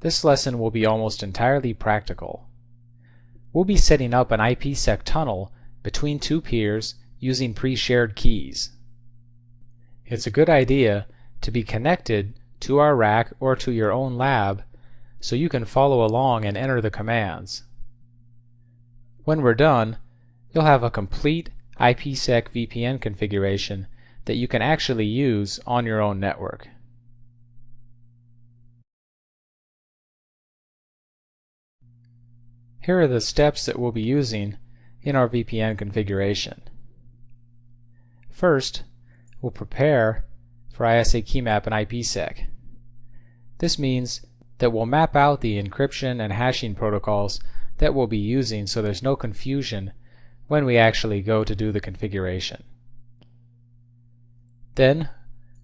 This lesson will be almost entirely practical. We'll be setting up an IPsec tunnel between two peers using pre-shared keys. It's a good idea to be connected to our rack or to your own lab so you can follow along and enter the commands. When we're done, you'll have a complete IPsec VPN configuration that you can actually use on your own network. Here are the steps that we'll be using in our VPN configuration. First, we'll prepare for ISA keymap and IPsec. This means that we'll map out the encryption and hashing protocols that we'll be using so there's no confusion when we actually go to do the configuration. Then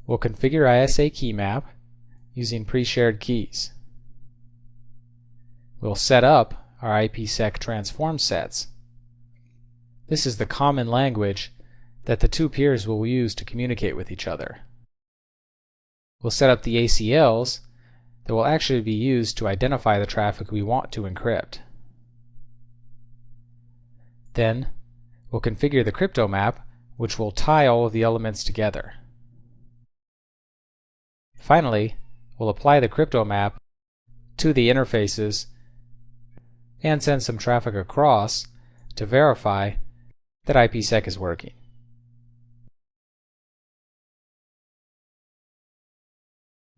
we'll configure ISA keymap using pre-shared keys. We'll set up our IPsec transform sets. This is the common language that the two peers will use to communicate with each other. We'll set up the ACLs that will actually be used to identify the traffic we want to encrypt. Then we'll configure the crypto map, which will tie all of the elements together. Finally, we'll apply the crypto map to the interfaces and send some traffic across to verify that IPsec is working.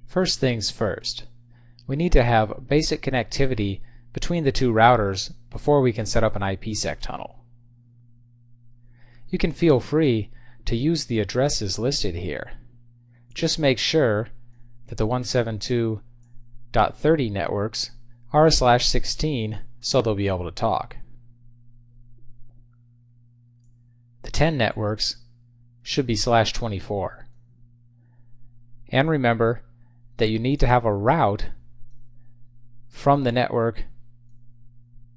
First things first, we need to have basic connectivity between the two routers before we can set up an IPsec tunnel. You can feel free to use the addresses listed here. Just make sure that the 172.30 networks are /16 so they'll be able to talk. The 10 networks should be /24. And remember that you need to have a route from the network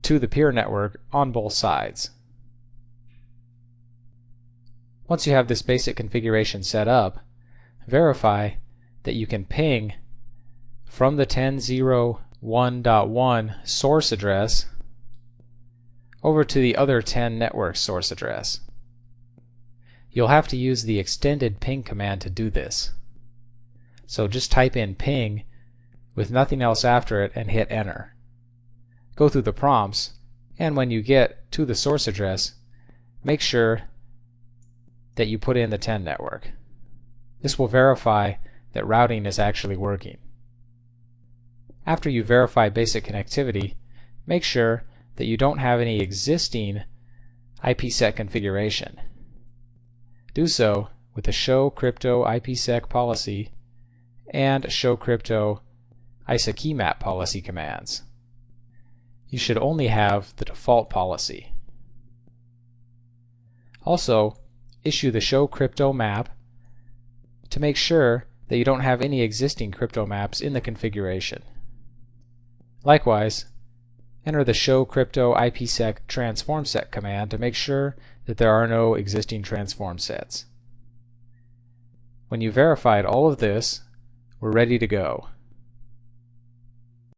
to the peer network on both sides. Once you have this basic configuration set up, verify that you can ping from the 10.0.1.1 source address over to the other 10 network source address. You'll have to use the extended ping command to do this. So just type in ping with nothing else after it and hit enter. Go through the prompts, and when you get to the source address, make sure that you put in the 10 network. This will verify that routing is actually working. After you verify basic connectivity, make sure that you don't have any existing IPsec configuration. Do so with the show crypto IPsec policy and show crypto ISA keymap policy commands. You should only have the default policy. Also, issue the show crypto map to make sure that you don't have any existing crypto maps in the configuration. Likewise, enter the show crypto IPsec transform set command to make sure that there are no existing transform sets. When you verified all of this, we're ready to go.